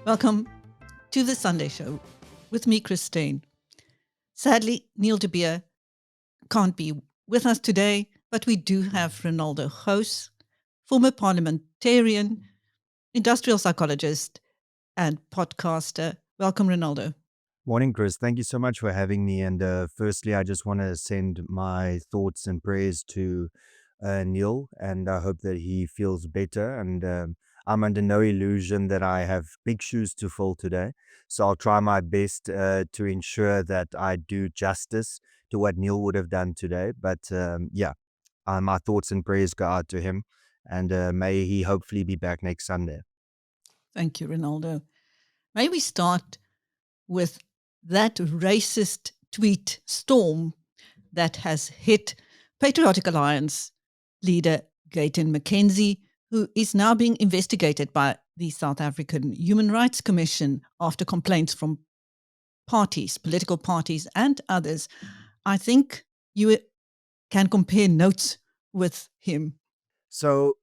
Welcome to the Sunday Show with me, Steyn. Sadly, Neil de Beer can't be with us today, but we do have Renaldo Gouws, former parliamentarian, industrial psychologist, and podcaster. Welcome, Renaldo. Morning, Chris. Thank you so much for having me. And firstly, I just want to send my thoughts and prayers to Neil, and I hope that he feels better. And I'm under no illusion that I have big shoes to fill today. So I'll try my best to ensure that I do justice to what Neil would have done today. But my thoughts and prayers go out to him, and may he hopefully be back next Sunday. Thank you, Renaldo. May we start with that racist tweet storm that has hit Patriotic Alliance leader Gayton McKenzie, who is now being investigated by the South African Human Rights Commission after complaints from parties, political parties and others. I think you can compare notes with him. So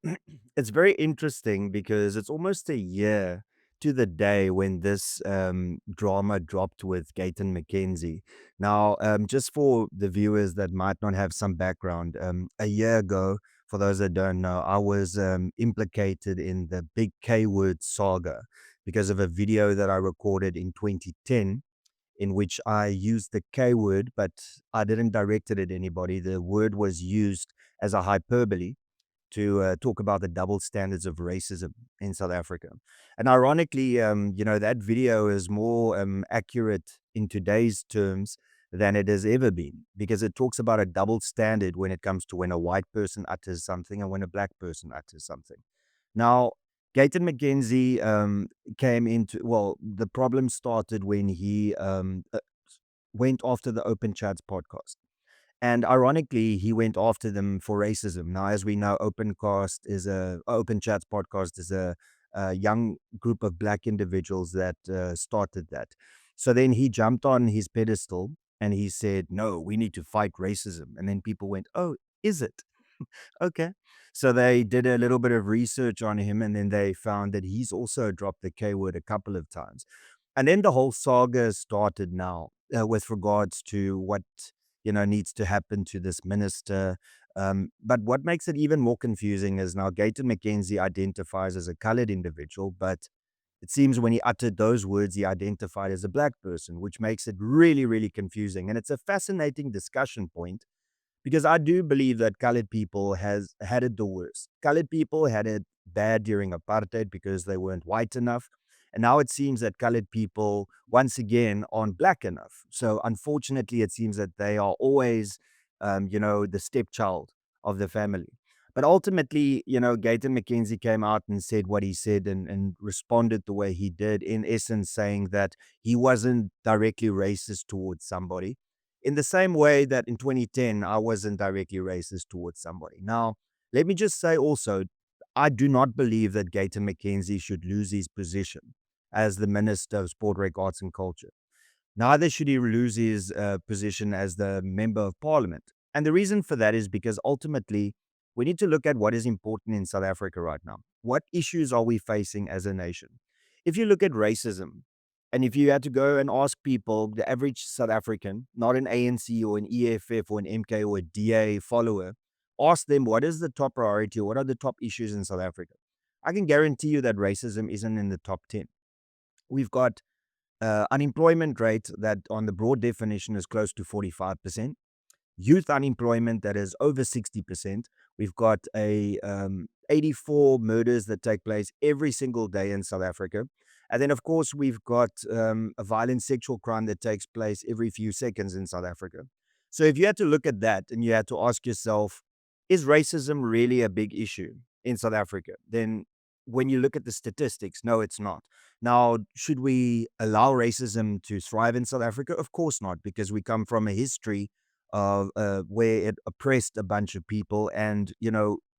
it's very interesting because it's almost a year to the day when this drama dropped with Gayton McKenzie. Now, just for the viewers that might not have some background, a year ago, for those that don't know, I was implicated in the big K-word saga because of a video that I recorded in 2010 in which I used the K word, but I didn't direct it at anybody. The word was used as a hyperbole to talk about the double standards of racism in South Africa. And ironically, that video is more accurate in today's terms than it has ever been, because it talks about a double standard when it comes to when a white person utters something and when a black person utters something. Now, Gayton McKenzie the problem started when he went after the Open Chats podcast. And ironically, he went after them for racism. Now, as we know, Open Chats podcast is a young group of black individuals that started that. So then he jumped on his pedestal and he said, "No, we need to fight racism." And then people went, "Oh, is it?" Okay. So they did a little bit of research on him, and then they found that he's also dropped the K word a couple of times. And then the whole saga started now with regards to what needs to happen to this minister. But what makes it even more confusing is now Gayton McKenzie identifies as a colored individual, but it seems when he uttered those words, he identified as a black person, which makes it really, really confusing. And it's a fascinating discussion point because I do believe that colored people has had it the worst. Colored people had it bad during apartheid because they weren't white enough. And now it seems that colored people, once again, aren't black enough. So unfortunately, it seems that they are always, the stepchild of the family. But ultimately, Gayton McKenzie came out and said what he said and responded the way he did, in essence, saying that he wasn't directly racist towards somebody in the same way that in 2010, I wasn't directly racist towards somebody. Now, let me just say also, I do not believe that Gayton McKenzie should lose his position as the Minister of Sport, Rec, Arts and Culture. Neither should he lose his position as the Member of Parliament. And the reason for that is because ultimately, we need to look at what is important in South Africa right now. What issues are we facing as a nation? If you look at racism, and if you had to go and ask people, the average South African, not an ANC or an EFF or an MK or a DA follower, ask them what is the top priority or what are the top issues in South Africa. I can guarantee you that racism isn't in the top 10. We've got unemployment rate that on the broad definition is close to 45%. Youth unemployment that is over 60%. We've got 84 murders that take place every single day in South Africa. And then, of course, we've got a violent sexual crime that takes place every few seconds in South Africa. So if you had to look at that and you had to ask yourself, is racism really a big issue in South Africa? Then when you look at the statistics, no, it's not. Now, should we allow racism to thrive in South Africa? Of course not, because we come from a history of where it oppressed a bunch of people, and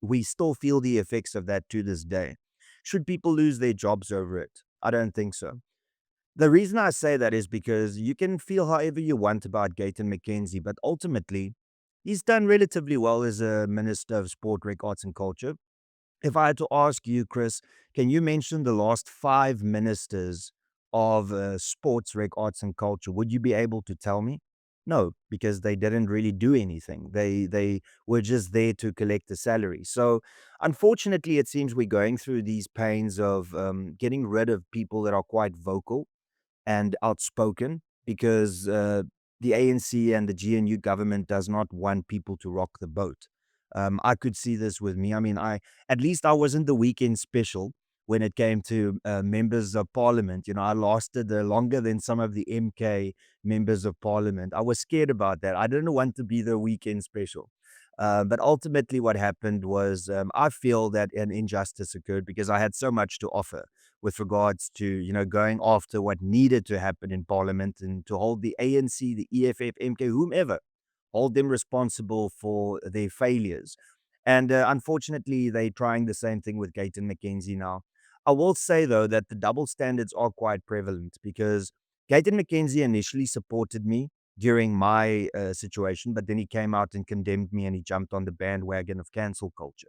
we still feel the effects of that to this day. Should people lose their jobs over it? I don't think so. The reason I say that is because you can feel however you want about Gayton McKenzie, but ultimately, he's done relatively well as a Minister of Sport, Rec, Arts and Culture. If I had to ask you, Chris, can you mention the last five ministers of sports, rec, arts, and culture? Would you be able to tell me? No, because they didn't really do anything. They were just there to collect the salary. So, unfortunately, it seems we're going through these pains of getting rid of people that are quite vocal and outspoken because the ANC and the GNU government does not want people to rock the boat. I could see this with me. I mean, at least I wasn't the weekend special when it came to members of parliament. You know, I lasted longer than some of the MK members of parliament. I was scared about that. I didn't want to be the weekend special. But ultimately, what happened was I feel that an injustice occurred because I had so much to offer with regards to going after what needed to happen in parliament and to hold the ANC, the EFF, MK, whomever, hold them responsible for their failures. And unfortunately, they're trying the same thing with Gayton McKenzie now. I will say, though, that the double standards are quite prevalent because Gayton McKenzie initially supported me during my situation, but then he came out and condemned me and he jumped on the bandwagon of cancel culture.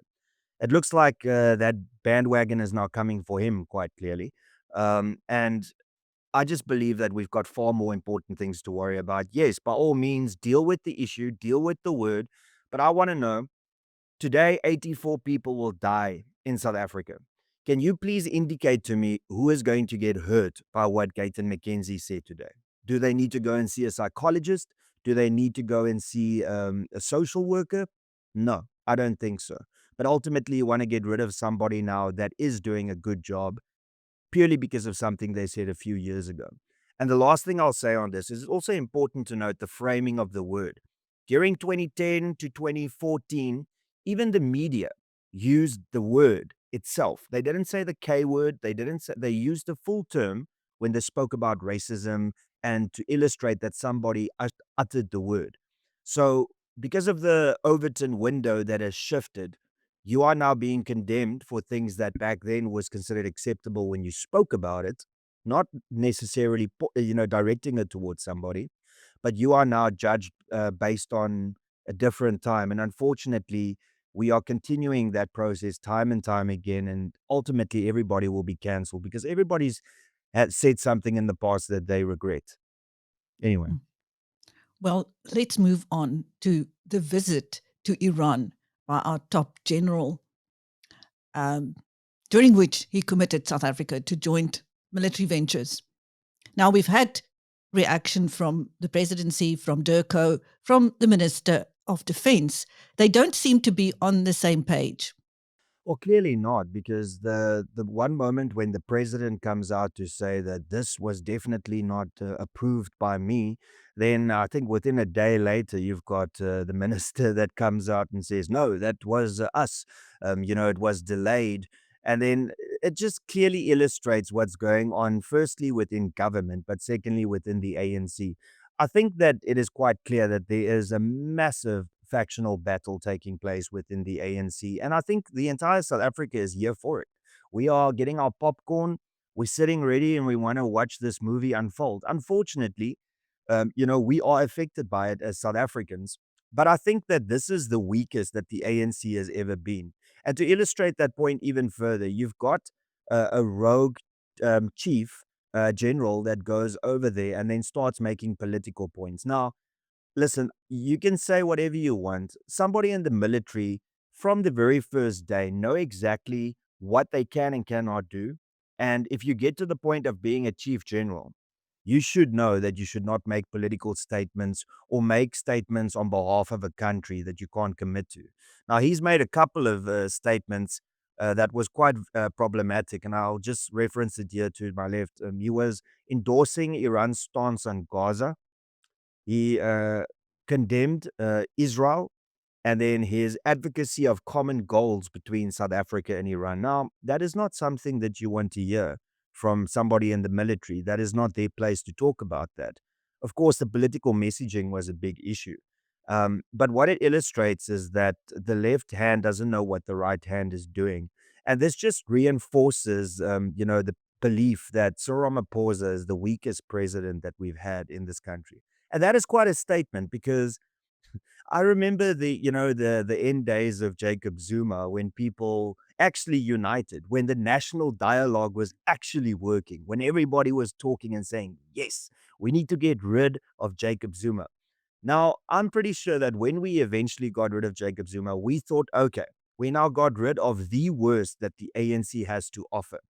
It looks like that bandwagon is now coming for him quite clearly. And I just believe that we've got far more important things to worry about. Yes, by all means, deal with the issue, deal with the word. But I want to know today, 84 people will die in South Africa. Can you please indicate to me who is going to get hurt by what Gayton McKenzie said today? Do they need to go and see a psychologist? Do they need to go and see a social worker? No, I don't think so. But ultimately, you want to get rid of somebody now that is doing a good job purely because of something they said a few years ago. And the last thing I'll say on this is it's also important to note the framing of the word. During 2010 to 2014, even the media used the word itself. They didn't say the K word, they used the full term when they spoke about racism and to illustrate that somebody uttered the word. So, because of the Overton window that has shifted, you are now being condemned for things that back then was considered acceptable when you spoke about it, not necessarily directing it towards somebody, but you are now judged based on a different time. And unfortunately, we are continuing that process time and time again, and ultimately everybody will be cancelled because everybody's had said something in the past that they regret. Anyway. Mm. Well, let's move on to the visit to Iran by our top general, um, during which he committed South Africa to joint military ventures. Now, we've had reaction from the presidency, from DIRCO, from the Minister of Defense. They don't seem to be on the same page. Well, clearly not, because the one moment when the president comes out to say that this was definitely not approved by me, then I think within a day later you've got the minister that comes out and says, "No, that was us. It was delayed." And then it just clearly illustrates what's going on, firstly within government, but secondly within the ANC. I think that it is quite clear that there is a massive factional battle taking place within the ANC. And I think the entire South Africa is here for it. We are getting our popcorn, we're sitting ready, and we want to watch this movie unfold. Unfortunately, we are affected by it as South Africans. But I think that this is the weakest that the ANC has ever been. And to illustrate that point even further, you've got a rogue chief general that goes over there and then starts making political points. Now, listen, you can say whatever you want. Somebody in the military from the very first day know exactly what they can and cannot do. And if you get to the point of being a chief general, you should know that you should not make political statements or make statements on behalf of a country that you can't commit to. Now, he's made a couple of statements that was quite problematic, and I'll just reference it here to my left. He was endorsing Iran's stance on Gaza. He condemned Israel and then his advocacy of common goals between South Africa and Iran. Now, that is not something that you want to hear from somebody in the military. That is not their place to talk about that. Of course, the political messaging was a big issue. But what it illustrates is that the left hand doesn't know what the right hand is doing. And this just reinforces, belief that Cyril Ramaphosa is the weakest president that we've had in this country. And that is quite a statement because I remember the end days of Jacob Zuma when people actually united, when the national dialogue was actually working, when everybody was talking and saying, yes, we need to get rid of Jacob Zuma. Now, I'm pretty sure that when we eventually got rid of Jacob Zuma, we thought, okay, we now got rid of the worst that the ANC has to offer.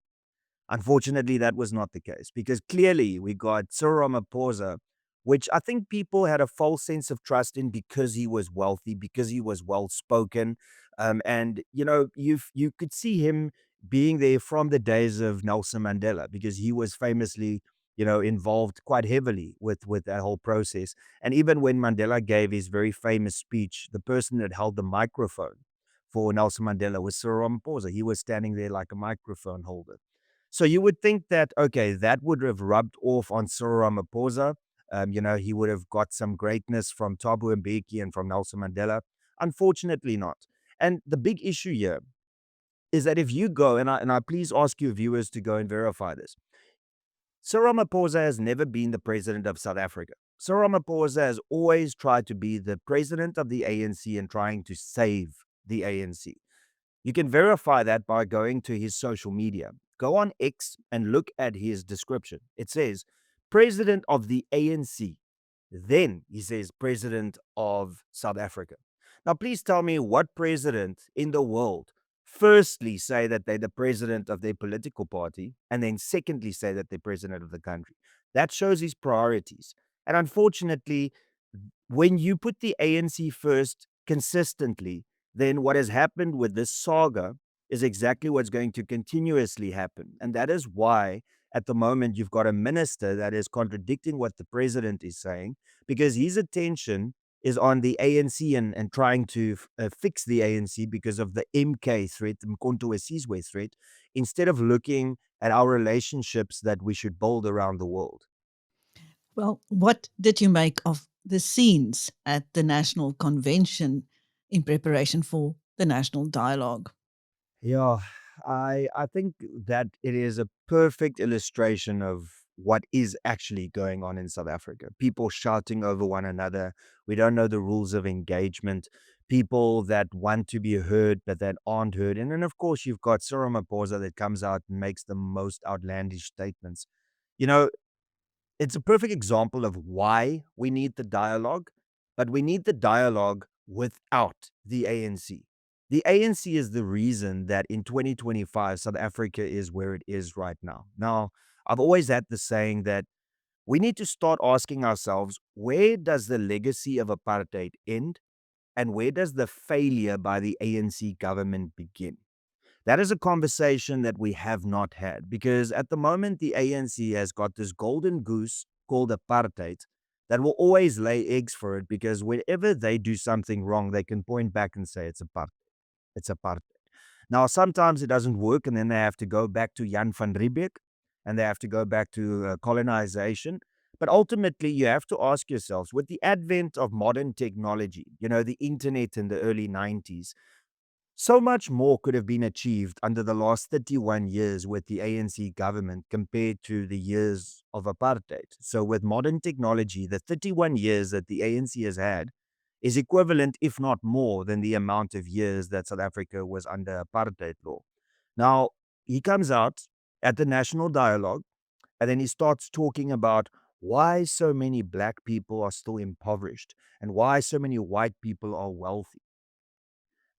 Unfortunately, that was not the case because clearly we got Cyril Ramaphosa, which I think people had a false sense of trust in because he was wealthy, because he was well spoken, and you could see him being there from the days of Nelson Mandela because he was famously involved quite heavily with that whole process. And even when Mandela gave his very famous speech, the person that held the microphone for Nelson Mandela was Cyril Ramaphosa. He was standing there like a microphone holder. So you would think that, okay, that would have rubbed off on Cyril Ramaphosa. He would have got some greatness from Thabo Mbeki and from Nelson Mandela. Unfortunately, not. And the big issue here is that if you go, and I please ask you viewers to go and verify this, Cyril Ramaphosa has never been the president of South Africa. Cyril Ramaphosa has always tried to be the president of the ANC and trying to save the ANC. You can verify that by going to his social media. Go on X and look at his description. It says, President of the ANC. Then he says, President of South Africa. Now, please tell me what president in the world firstly say that they're the president of their political party and then secondly say that they're president of the country. That shows his priorities. And unfortunately, when you put the ANC first consistently, then what has happened with this saga is exactly what's going to continuously happen. And that is why, at the moment, you've got a minister that is contradicting what the president is saying because his attention is on the ANC and trying to fix the ANC because of the MK threat, the Mkhwanazi threat, instead of looking at our relationships that we should build around the world. Well, what did you make of the scenes at the National Convention in preparation for the national dialogue? Yeah, I think that it is a perfect illustration of what is actually going on in South Africa. People shouting over one another. We don't know the rules of engagement. People that want to be heard but that aren't heard. And then of course you've got Cyril Ramaphosa that comes out and makes the most outlandish statements. You know, it's a perfect example of why we need the dialogue, but we need the dialogue without the ANC. The ANC is the reason that in 2025, South Africa is where it is right now. Now, I've always had the saying that we need to start asking ourselves, where does the legacy of apartheid end and where does the failure by the ANC government begin? That is a conversation that we have not had because at the moment, the ANC has got this golden goose called apartheid that will always lay eggs for it because whenever they do something wrong, they can point back and say it's apartheid. It's apartheid. Now, sometimes it doesn't work, and then they have to go back to Jan van Riebeeck and they have to go back to colonization. But ultimately, you have to ask yourselves with the advent of modern technology, the internet in the early 90s, so much more could have been achieved under the last 31 years with the ANC government compared to the years of apartheid. So, with modern technology, the 31 years that the ANC has had is equivalent, if not more, than the amount of years that South Africa was under apartheid law. Now, he comes out at the national dialogue and then he starts talking about why so many black people are still impoverished and why so many white people are wealthy.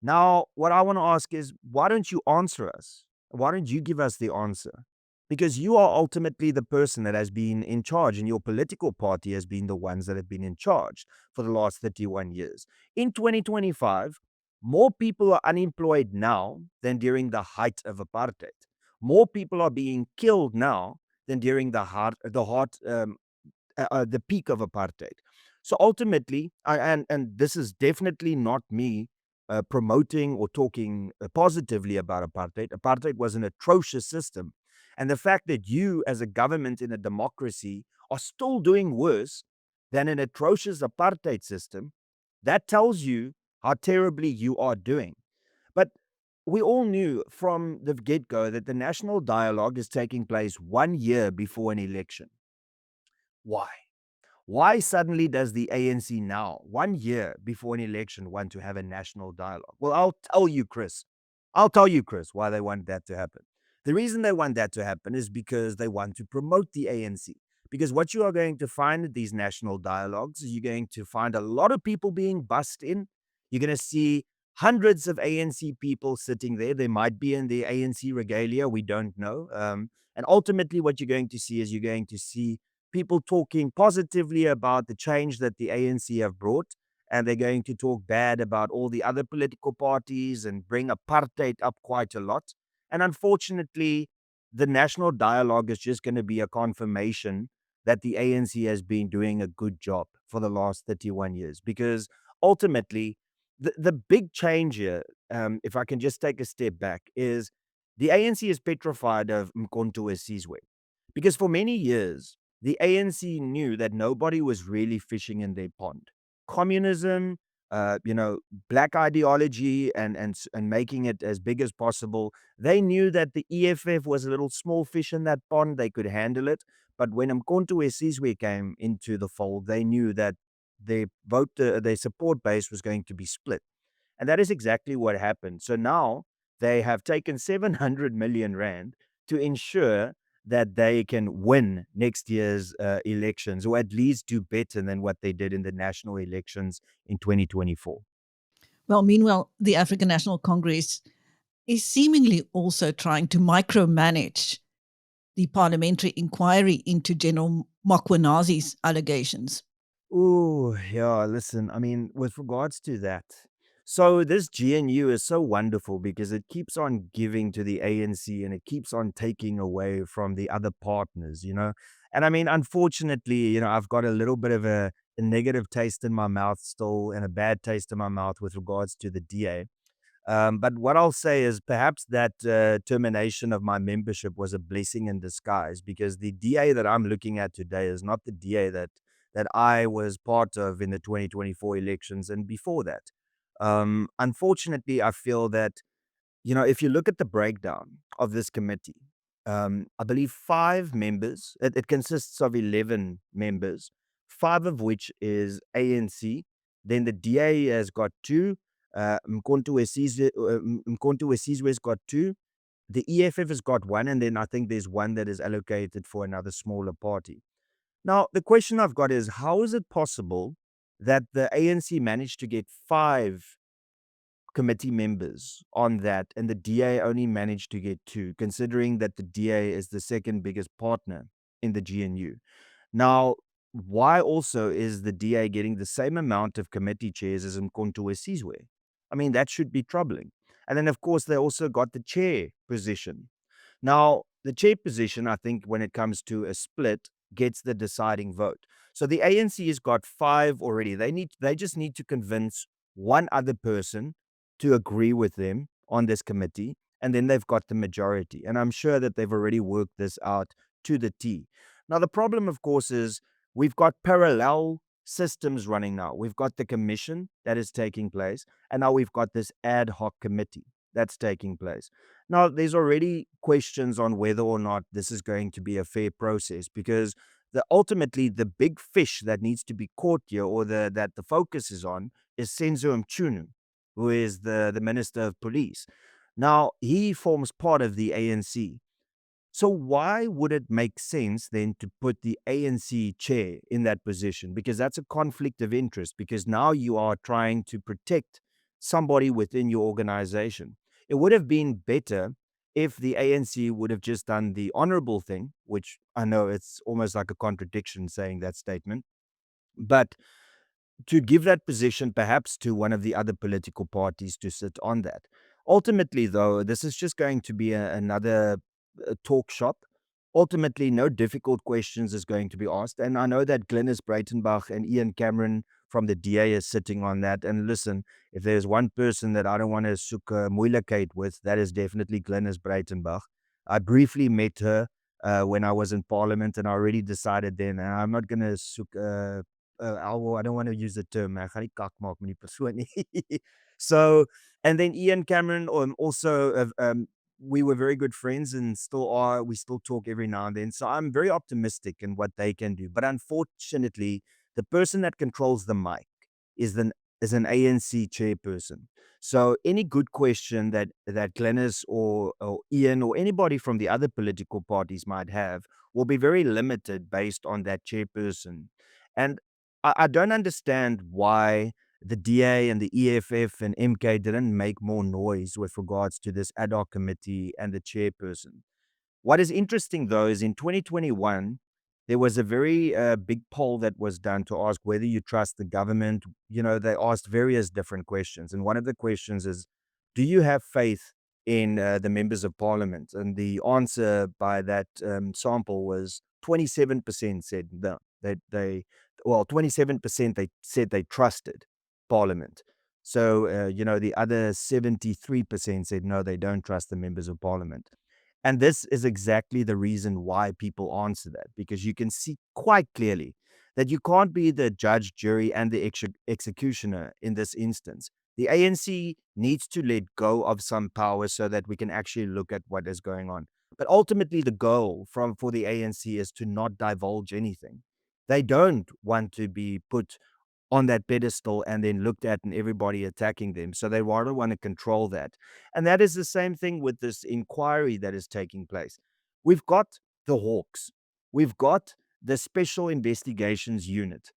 Now, what I want to ask is, why don't you answer us? Why don't you give us the answer? Because you are ultimately the person that has been in charge, and your political party has been the ones that have been in charge for the last 31 years. In 2025, more people are unemployed now than during the height of apartheid. More people are being killed now than during the peak of apartheid. So ultimately, and this is definitely not me promoting or talking positively about apartheid. Apartheid was an atrocious system, and the fact that you, as a government in a democracy, are still doing worse than an atrocious apartheid system, that tells you how terribly you are doing. But we all knew from the get-go that the national dialogue is taking place 1 year before an election. Why? Why suddenly does the ANC now, 1 year before an election, want to have a national dialogue? Well, I'll tell you, Chris. I'll tell you, Chris, why they want that to happen. The reason they want that to happen is because they want to promote the ANC. Because what you are going to find at these national dialogues is you're going to find a lot of people being bussed in. You're going to see hundreds of ANC people sitting there. They might be in the ANC regalia. We don't know. And ultimately, what you're going to see is you're going to see people talking positively about the change that the ANC have brought, and they're going to talk bad about all the other political parties and bring apartheid up quite a lot. And unfortunately, the national dialogue is just going to be a confirmation that the ANC has been doing a good job for the last 31 years. Because ultimately, the big change here, if I can just take a step back, is the ANC is petrified of Mkhwanazi. Because for many years, the ANC knew that nobody was really fishing in their pond. Communism, you know, black ideology, and making it as big as possible. They knew that the EFF was a little small fish in that pond; they could handle it. But when Mkhwanazi came into the fold, they knew that their support base was going to be split. And that is exactly what happened. So now they have taken 700 million rand to ensure that they can win next year's elections, or at least do better than what they did in the national elections in 2024. Well, meanwhile, the African National Congress is seemingly also trying to micromanage the parliamentary inquiry into General Mkhwanazi's allegations. Oh, yeah, listen, I mean, with regards to that, so this GNU is so wonderful because it keeps on giving to the ANC and it keeps on taking away from the other partners, you know? And I mean, unfortunately, you know, I've got a little bit of a negative taste in my mouth still and a bad taste in my mouth with regards to the DA. But what I'll say is perhaps that termination of my membership was a blessing in disguise, because the DA that I'm looking at today is not the DA that I was part of in the 2024 elections and before that. Unfortunately, I feel that, you know, if you look at the breakdown of this committee, I believe 5 members, it consists of 11 members, 5 of which is ANC. Then the DA has got 2, Mkhonto Wesizwe's got 2, the EFF has got 1, and then I think there's 1 that is allocated for another smaller party. Now, the question I've got is, how is it possible that the ANC managed to get 5 committee members on that, and the DA only managed to get 2, considering that the DA is the second biggest partner in the GNU. Now, why also is the DA getting the same amount of committee chairs as Mkhonto Wesizwe? I mean, that should be troubling. And then, of course, they also got the chair position. Now, the chair position, I think, when it comes to a split, gets the deciding vote. So the ANC has got 5 already. They just need to convince one other person to agree with them on this committee, and then they've got the majority. And I'm sure that they've already worked this out to the T. Now, the problem, of course, is we've got parallel systems running now. We've got the commission that is taking place, and now we've got this ad hoc committee that's taking place. Now, there's already questions on whether or not this is going to be a fair process, because ultimately the big fish that needs to be caught here, or that the focus is on, is Senzo Mchunu, who is the Minister of Police. Now, he forms part of the ANC. So why would it make sense then to put the ANC chair in that position? Because that's a conflict of interest, because now you are trying to protect somebody within your organization. It would have been better if the ANC would have just done the honorable thing, which I know it's almost like a contradiction saying that statement, but to give that position perhaps to one of the other political parties to sit on that. Ultimately, though, this is just going to be another talk shop. Ultimately, no difficult questions is going to be asked. And I know that Glenys Breitenbach and Ian Cameron from the DA is sitting on that. And listen, if there's one person that I don't want to soek moeilikheid with, that is definitely Glenys Breitenbach. I briefly met her when I was in Parliament, and I already decided then, I'm not going to soek I don't want to use the term, ek gaan nie kak maak met die persoon nie. So And then Ian Cameron also, we were very good friends and still are. We still talk every now and then. So I'm very optimistic in what they can do. But unfortunately, the person that controls the mic is an ANC chairperson. So any good question that Glenys or Ian or anybody from the other political parties might have will be very limited based on that chairperson. And I don't understand why the DA and the EFF and MK didn't make more noise with regards to this ad hoc committee and the chairperson. What is interesting, though, is in 2021, there was a very big poll that was done to ask whether you trust the government. You know, they asked various different questions. And one of the questions is, do you have faith in the members of parliament? And the answer by that sample was 27% said no. Well, 27% they said they trusted parliament. So, the other 73% said no, they don't trust the members of parliament. And this is exactly the reason why people answer that, because you can see quite clearly that you can't be the judge, jury, and the executioner in this instance. The ANC needs to let go of some power so that we can actually look at what is going on. But ultimately, the goal for the ANC is to not divulge anything. They don't want to be put on that pedestal and then looked at and everybody attacking them. So they rather want to control that. And that is the same thing with this inquiry that is taking place. We've got the Hawks, we've got the Special Investigations Unit.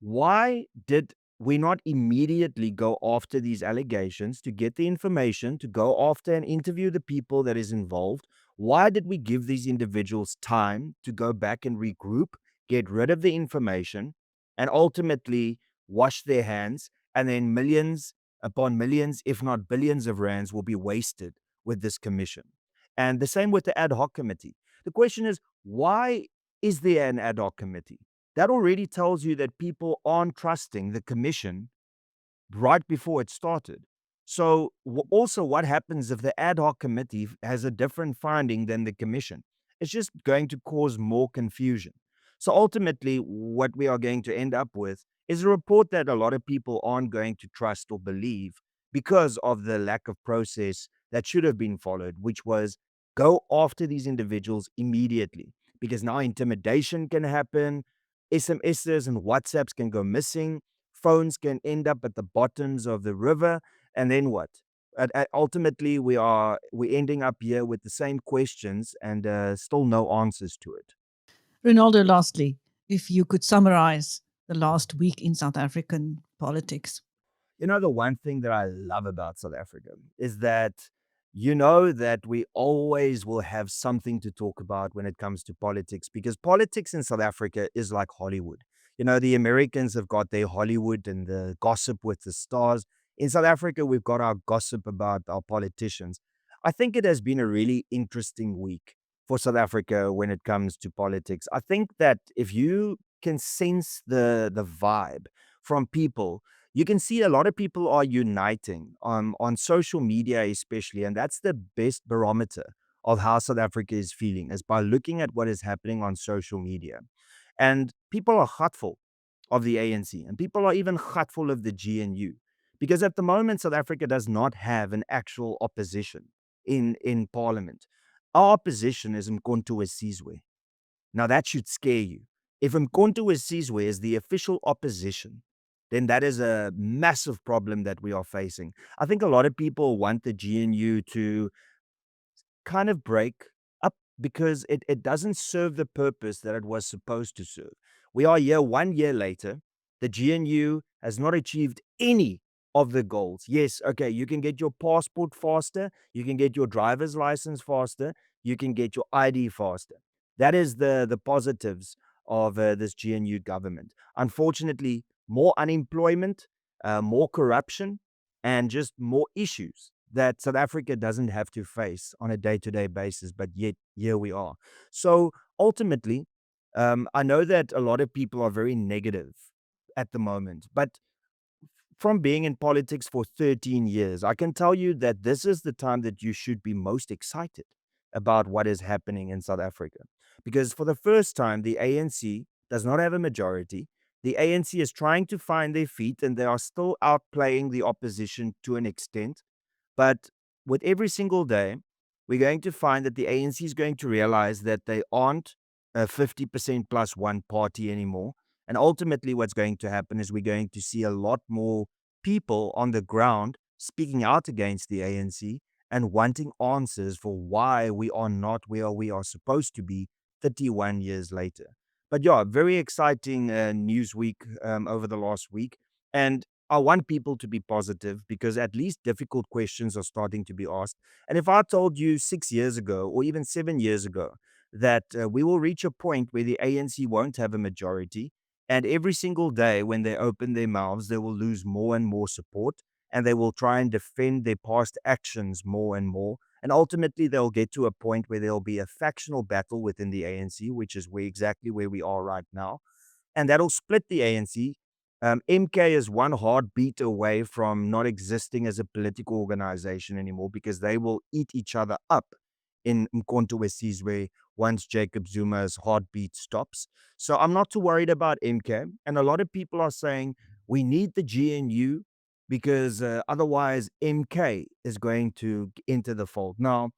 Why did we not immediately go after these allegations to get the information, to go after and interview the people that is involved? Why did we give these individuals time to go back and regroup, get rid of the information, and ultimately wash their hands, and then millions upon millions, if not billions of rands will be wasted with this commission? And the same with the ad hoc committee. The question is, why is there an ad hoc committee? That already tells you that people aren't trusting the commission right before it started. So, also, what happens if the ad hoc committee has a different finding than the commission? It's just going to cause more confusion. So, ultimately, what we are going to end up with is a report that a lot of people aren't going to trust or believe because of the lack of process that should have been followed, which was go after these individuals immediately. Because now intimidation can happen, SMSs and WhatsApps can go missing, phones can end up at the bottoms of the river, and then what? Ultimately, we're ending up here with the same questions and still no answers to it. Ronaldo, lastly, if you could summarize the last week in South African politics. The one thing that I love about South Africa is that that we always will have something to talk about when it comes to politics, because politics in South Africa is like Hollywood. The Americans have got their Hollywood and the gossip with the stars. In South Africa, we've got our gossip about our politicians. I think it has been a really interesting week for South Africa when it comes to politics. I think that if you can sense the vibe from people, you can see a lot of people are uniting on social media, especially, and that's the best barometer of how South Africa is feeling, is by looking at what is happening on social media. And people are hurtful of the ANC, and people are even hurtful of the GNU, because at the moment South Africa does not have an actual opposition in parliament. Our opposition is Mkhonto Sizwe. Now, that should scare you. If Mkhonto Sizwe is the official opposition, then that is a massive problem that we are facing. I think a lot of people want the GNU to kind of break up because it doesn't serve the purpose that it was supposed to serve. We are here 1 year later. The GNU has not achieved any of the goals. Yes, okay, you can get your passport faster, you can get your driver's license faster, you can get your ID faster. That is the positives of this GNU government. Unfortunately, more unemployment, more corruption, and just more issues that South Africa doesn't have to face on a day-to-day basis, but yet here we are. So ultimately, I know that a lot of people are very negative at the moment, but from being in politics for 13 years, I can tell you that this is the time that you should be most excited about what is happening in South Africa. Because for the first time, the ANC does not have a majority. The ANC is trying to find their feet and they are still outplaying the opposition to an extent. But with every single day, we're going to find that the ANC is going to realize that they aren't a 50% plus one party anymore. And ultimately, what's going to happen is we're going to see a lot more people on the ground speaking out against the ANC and wanting answers for why we are not where we are supposed to be 31 years later. But yeah, very exciting news week over the last week. And I want people to be positive because at least difficult questions are starting to be asked. And if I told you 6 years ago or even 7 years ago that we will reach a point where the ANC won't have a majority, and every single day when they open their mouths, they will lose more and more support and they will try and defend their past actions more and more. And ultimately, they'll get to a point where there'll be a factional battle within the ANC, which is exactly where we are right now, and that'll split the ANC. MK is one heartbeat away from not existing as a political organization anymore because they will eat each other up in Mkhwanazi once Jacob Zuma's heartbeat stops. So I'm not too worried about MK. And a lot of people are saying we need the GNU because otherwise MK is going to enter the fold. Now,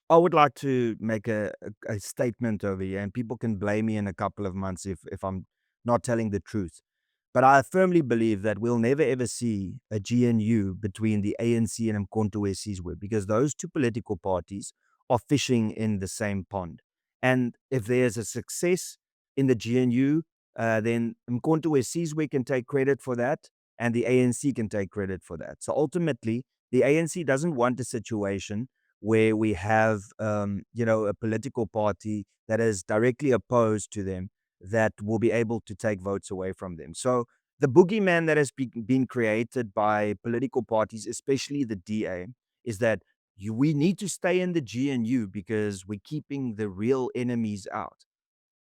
I would like to make a statement over here, and people can blame me in a couple of months if I'm not telling the truth. But I firmly believe that we'll never ever see a GNU between the ANC and Mkhwanazi because those two political parties are fishing in the same pond. And if there's a success in the GNU, then Mkhwanazi can take credit for that, and the ANC can take credit for that. So ultimately, the ANC doesn't want a situation where we have, a political party that is directly opposed to them that will be able to take votes away from them. So the boogeyman that has been created by political parties, especially the DA, is that we need to stay in the GNU because we're keeping the real enemies out.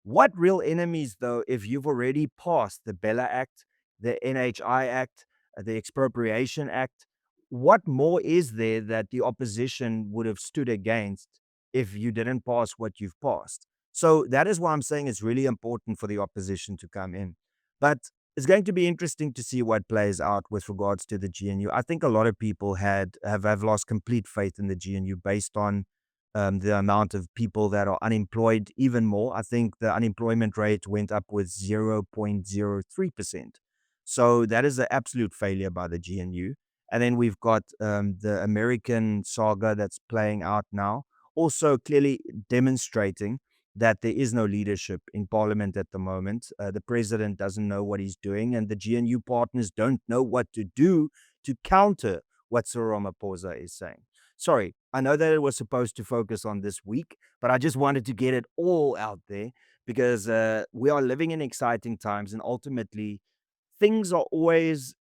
What real enemies, though, if you've already passed the BELA Act, the NHI Act, the Expropriation Act? What more is there that the opposition would have stood against if you didn't pass what you've passed? So that is why I'm saying it's really important for the opposition to come in. But it's going to be interesting to see what plays out with regards to the GNU. I think a lot of people have lost complete faith in the GNU based on the amount of people that are unemployed even more. I think the unemployment rate went up with 0.03%. So that is an absolute failure by the GNU. And then we've got the American saga that's playing out now, also clearly demonstrating that there is no leadership in parliament at the moment. The president doesn't know what he's doing, and the GNU partners don't know what to do to counter what Cyril Ramaphosa is saying. Sorry, I know that it was supposed to focus on this week, but I just wanted to get it all out there because we are living in exciting times, and ultimately, things are always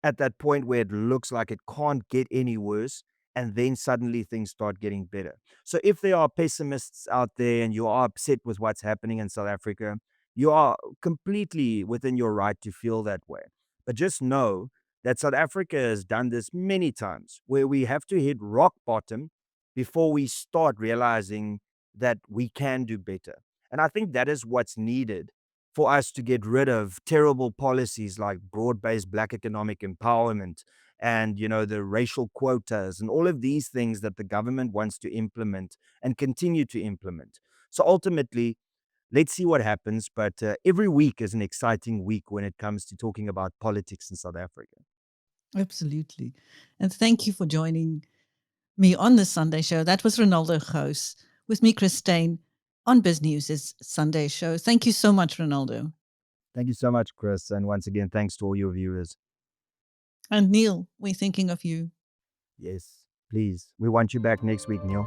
at that point where it looks like it can't get any worse, and then suddenly things start getting better. So if there are pessimists out there and you are upset with what's happening in South Africa, you are completely within your right to feel that way. But just know that South Africa has done this many times where we have to hit rock bottom before we start realizing that we can do better. And I think that is what's needed for us to get rid of terrible policies like broad-based black economic empowerment and the racial quotas and all of these things that the government wants to implement and continue to implement. So ultimately, let's see what happens, but every week is an exciting week when it comes to talking about politics in South Africa. Absolutely. And thank you for joining me on the Sunday show. That was Renaldo Gouws with me, Steyn, on BizNews' Sunday show. Thank you so much, Renaldo. Thank you so much, Chris. And once again, thanks to all your viewers. And Neil, we're thinking of you. Yes, please. We want you back next week, Neil.